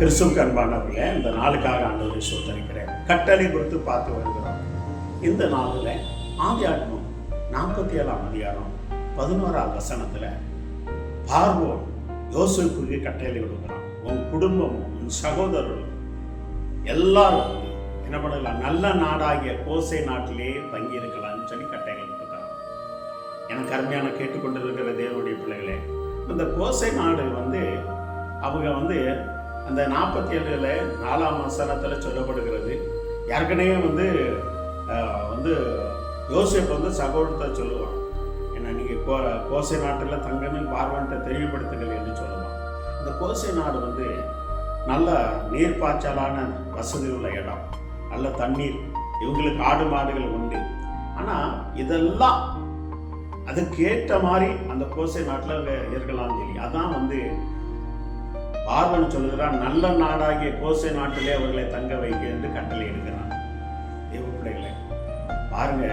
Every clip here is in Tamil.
கிறிஸ்துவுக்கு அன்பானவர்களே, இந்த நாளுக்காக ஆண்டவரை சோதரிக்கிறேன். கட்டளை கொடுத்து பார்த்து வருகிறோம். இந்த நாளில் ஆதியாகமம் 47ஆம் அதிகாரம் 11ஆம் வசனத்தில் பார்வோன் யோசேப்புக்கு கட்டளை விடுகிறான். உன் குடும்பமும் உன் சகோதரரும் எல்லாரும் என்ன பண்ணலாம், நல்ல நாடாகிய கோசை நாட்டிலே தங்கி இருக்கலாம்னு சொல்லி கட்டளை விடுகிறான். எனக்கு அருமையான கேட்டுக்கொண்டிருக்கிற தேவனுடைய பிள்ளைகளே, இந்த கோசை நாடு அவங்க அந்த 47 வசனத்தில் சொல்லப்படுகிறது. ஏற்கனவே யோசேப்பு சகோதரத்தை சொல்லுவான், ஏன்னா நீங்கள் கோசை நாட்டில் தங்கன்னு பார்வன்ட்ட தெளிவுபடுத்துங்கள் என்று சொல்லுவான். இந்த கோசை நாடு நல்ல நீர்ப்பாய்ச்சலான வசதி உள்ள இடம், நல்ல தண்ணீர், இவங்களுக்கு ஆடு மாடுகள் உண்டு. ஆனால் இதெல்லாம் அதுக்கேற்ற மாதிரி அந்த கோசை நாட்டில் இருக்கலாம் சொல்லி அதான் பார்வன் சொல்லுகிறான், நல்ல நாடாகிய கோசை நாட்டிலே அவர்களை தங்க வைக்க என்று கட்டளை எடுக்கிறான். தேவ பிள்ளைகளை பாருங்க,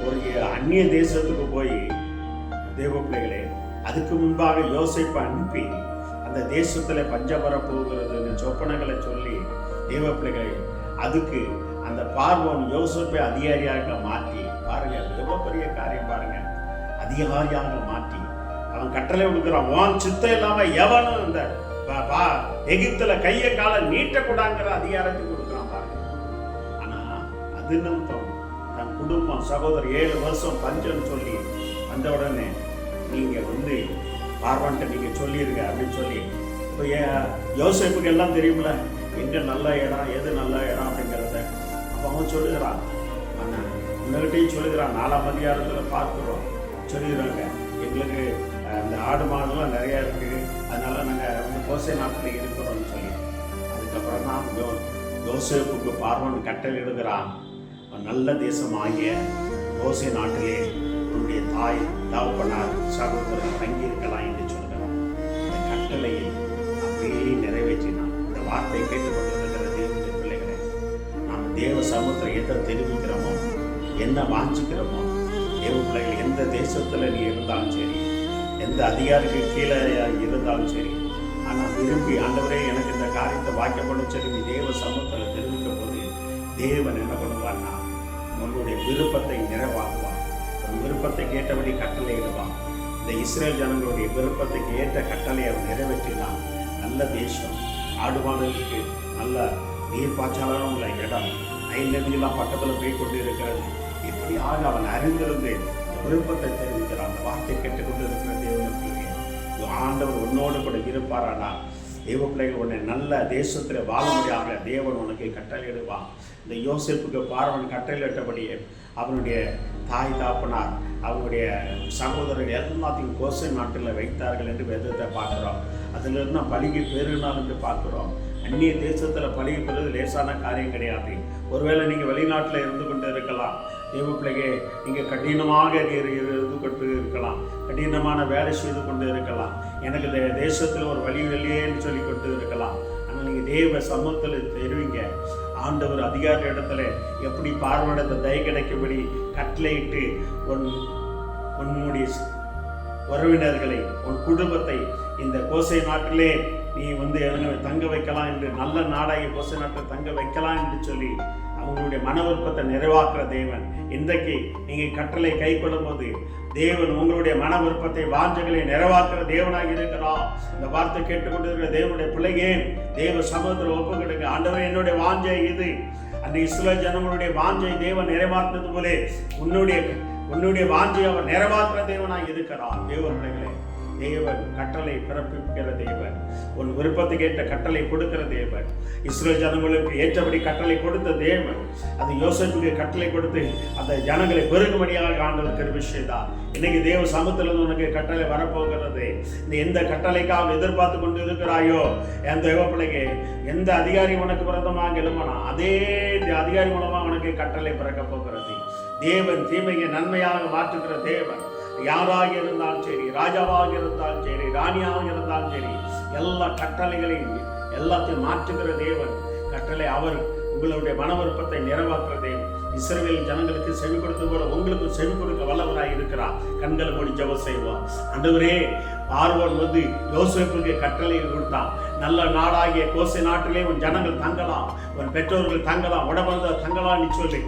ஒரு அந்நிய தேசத்துக்கு போய் தேவ பிள்ளைகளே, அதுக்கு முன்பாக யோசேப்பை அனுப்பி அந்த தேசத்துல பஞ்சபர போகிறதுன்னு சொப்பனங்களை சொல்லி தேவ பிள்ளைகளை அதுக்கு அந்த பார்வோன் யோசேப்பை அதிகாரியாக மாற்றி, பாருங்க எவ்வளவு பெரிய காரியம் பாருங்க, அதிகாரியாக மாற்றி அவன் கட்டளை கொடுக்கிறான். உன் சித்தம் இல்லாம எவனும் இந்த எகிப்துல கைய கால நீட்டக்கூடாங்கிற அதிகாரத்தை கொடுக்கிறான் பாருங்க. ஆனா அது நிமித்தம் தன் குடும்பம் சகோதரர் 7 வருஷம் பஞ்சம் சொல்லி வந்த உடனே நீங்க பார்வன்ட்ட நீங்க சொல்லிருங்க அப்படின்னு சொல்லி, இப்போ யோசேப்புக்கு எல்லாம் தெரியும்ல எங்க நல்ல இடம் எது நல்ல இடம் அப்படிங்கிறத. அப்போ அவன் சொல்லுகிறான், ஆனா உங்ககிட்டையும் சொல்லுகிறான், 4ஆம் அதிகாரத்தில் பார்க்கிறோம் சொல்லிடுறாங்க, எங்களுக்கு அந்த ஆடு மாடுலாம் நிறையா இருக்குது, அதனால நாங்கள் கோசை நாட்டில் இருக்கிறோம்னு சொல்லி. அதுக்கப்புறம் தான் யோசேப்புக்கு பார்வன் கட்டளை இடுகிறான், நல்ல தேசமாகிய கோசை நாட்டிலே உன்னுடைய தாய் தகப்பனார் சகோதரர் தங்கியிருக்கலாம் என்று சொல்கிறான். இந்த கட்டளையை அப்படியே நிறைவேற்றினான். இந்த வார்த்தையை கேட்டுக்கொண்டிருக்கிற தேவனுடைய பிள்ளைகளை, நாம் தேவ சமூகத்தில் எதை தெரிவிக்கிறோமோ, என்ன வாஞ்சிக்கிறோமோ, தேவ பிள்ளைகள் எந்த தேசத்தில் நீ இருந்தாலும் சரி, எந்த அதிகாரிகள் கீழே இருந்தாலும் சரி, ஆனால் விரும்பி ஆண்டவரே எனக்கு இந்த காரியத்தை வாய்க்கப்படும் சரி நீ தேவ சமூகத்தில் தெரிவிக்கும் போது தேவன் என்ன பண்ணுவான்னா உன்னுடைய விருப்பத்தை நிறைவாக்குவான். உன் விருப்பத்தை கேட்டபடி கட்டளை இடுவான். இந்த இஸ்ரேல் ஜனங்களுடைய விருப்பத்துக்கு ஏற்ற கட்டளை அவன் நிறைவேற்றினான். நல்ல தேசம், ஆடு மாடுகளுக்கு நல்ல நீர்ப்பாய்ச்சலான உள்ள இடம், 5 நதியெல்லாம் பக்கத்தில் போய் கொண்டு இருக்கிறது. இப்படியாக அவன் அறிந்திருந்து விருப்பத்தை தெரிவிக்கிறான். அந்த வார்த்தை கேட்டுக்கொண்டு இருக்கிற தேவனுக்கு ஆண்டவர் உன்னோடு கூட இருப்பாரானா தேவ பிள்ளைகள் உன்னை நல்ல தேசத்தில் வாழ முடியாத தேவன் உனக்கு கட்டளையிடுவான். இந்த யோசேப்புக்கு பார்வன் கட்டளையிட்டபடியே அவனுடைய தாய் தாப்பனார் அவனுடைய சகோதரர்கள் எல்லாத்தையும் கோசை நாட்டில் வைத்தார்கள் என்று வேதத்தை பார்க்குறோம். அதிலிருந்து நான் பலிக்கு பெருநாள் என்று பார்க்குறோம். அந்நிய தேசத்தில் பலிக்கு பெறுவது லேசான காரியம் கிடையாது. ஒருவேளை நீங்கள் வெளிநாட்டில் இருந்து கொண்டு இருக்கலாம், தேவ பிள்ளைಗೆ நீங்கள் கடினமாக இருந்து கொண்டு இருக்கலாம், கடினமான வேலை செய்து கொண்டு இருக்கலாம், எனக்கு இந்த தேசத்தில் ஒரு வழி இல்லையேன்னு சொல்லி கொண்டு இருக்கலாம். ஆனால் நீங்கள் தேவ சமூகத்தில் தெரிவிங்க, ஆண்டவர் அதிகார இடத்துல எப்படி பார்வையிடத்தை தய கிடைக்கும்படி கட்டளையிட்டு உன்னுடைய உறவினர்களை உன் குடும்பத்தை இந்த கோசை நாட்டிலே நீ தங்க வைக்கலாம் என்று, நல்ல நாடாகிய கோசை நாட்டில் தங்க வைக்கலாம் என்று சொல்லி அவங்களுடைய மன விருப்பத்தை நிறைவாக்குற தேவன். இன்றைக்கு நீங்கள் கட்டளை கை கொள்ளும் போது தேவன் உங்களுடைய மன விருப்பத்தை வாஞ்சைகளை நிறைவாக்குற தேவனாக இருக்கிறார். இந்த வார்த்தை கேட்டுக்கொண்டிருக்கிற தேவனுடைய பிள்ளையே, தேவ சமூகத்தில் ஒப்புக்கிடுங்க. ஆண்டவரே என்னுடைய வாஞ்சை இது. அந்த இஸ்ரவேல் ஜனங்களுடைய வாஞ்சை தேவன் நிறைவாக்குறது போலே உன்னுடைய வாஞ்சை அவர் நிறைவாக்குற தேவனாக இருக்கிறார். தேவ பிள்ளைகளே, தேவன் கட்டளை பிறப்பிக்கிற தேவன், உன் விருப்பத்துக்கு ஏற்ற கட்டளை கொடுக்கிற தேவன். இஸ்ரவேல் ஜனங்களுக்கு ஏற்றபடி கட்டளை கொடுத்த தேவன், அது யோசேப்புக்கு கட்டளை கொடுத்து அந்த ஜனங்களை பெருகும்படியாக ஆண்டவர் கிருபை செய்தார். இன்னைக்கு தேவ சமூகத்திலிருந்து உனக்கு கட்டளை வரப்போகிறது. இந்த எந்த கட்டளைக்காக எதிர்பார்த்து கொண்டு இருக்கிறாயோ, என் தேவ பிள்ளைக்கு எந்த அதிகாரி உனக்கு விரதமாக எழுமனா அதே அதிகாரி மூலமாக உனக்கு கட்டளை பிறக்க போகிறது. தேவன் தீமையை நன்மையாக மாற்றுகிற தேவன். யாராக இருந்தாலும் சரி, ராஜாவாக இருந்தாலும் சரி, ராணியாக இருந்தாலும் சரி, எல்லா கட்டளைகளையும் எல்லாத்தையும் மாற்றுகிற தேவன். கட்டளை அவர் உங்களுடைய மன விருப்பத்தை நிறைவாக்குற தேவன். இஸ்ரவேல் ஜனங்களுக்கு செவி கொடுத்தது போல உங்களுக்கு செவி கொடுக்க வல்லவராய் இருக்கிறார். கண்களை மூடி ஜெபம் செய்வோம். ஆண்டவரே, பார்வோன் வந்து யோசேப்புக்கு கட்டளை கொடுத்தான். நல்ல நாடாகிய கோசை நாட்டிலே உன் ஜனங்கள் தங்கலாம், உன் பெற்றோர்கள் தங்கலாம், உடம்பந்த தங்கலாம்னு சொல்லி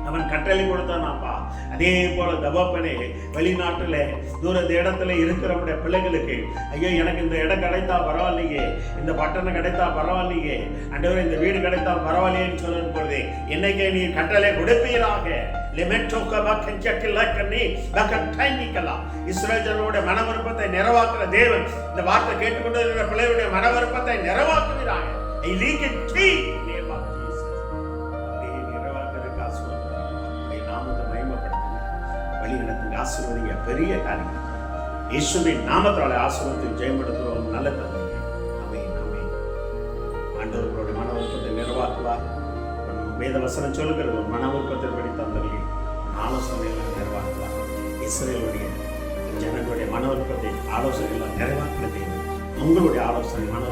அவன் கட்டளை கொடுத்தானாப்பா. அதே போல தகப்பனே, வெளிநாட்டுல தூர இடத்துல இருக்கிறவனுடைய பிள்ளைகளுக்கு, ஐயோ எனக்கு இந்த இடம் கிடைத்தா பரவாயில்லையே, இந்த பட்டணம் கிடைத்தா பரவாயில்லையே, ஆண்டவரே இந்த வீடு கிடைத்தா பரவாயில்லையேன்னு சொல்லும் பொழுது என்னைக்கே நீ கட்டளை கொடுப்பீராக. இஸ்ரவேலர்களுடைய மன விருப்பத்தை நிறைவாக்குற தேவன், இந்த வார்த்தை கேட்டுக்கொண்டு இருக்கிற பிள்ளைகளுடைய மன விருப்பத்தை நிறைவாக்குவீராக. வழிநடத்துங்க, ஆசீர்வதிங்க. பெரிய காரியம் இயேசுவின் நாமத்தாலே ஆசீர்வாதத்தை ஜெயப்படுத்துவோம். நல்ல தந்தையே, ஆமென் ஆமென். ஆண்டவர்களுடைய மன விருப்பத்தை நிறைவாக்குவார். வேத வசனம் சொல்லுகிறது, மன விருப்பத்தின்படி தந்தவர்களே ஆலோசனைகளை நிறைவாக்குவார். இஸ்ரவேலுடைய ஜனங்களுடைய மன விருப்பத்தை ஆலோசனைகளை நிறைவாக்குறது உங்களுடைய ஆலோசனை மன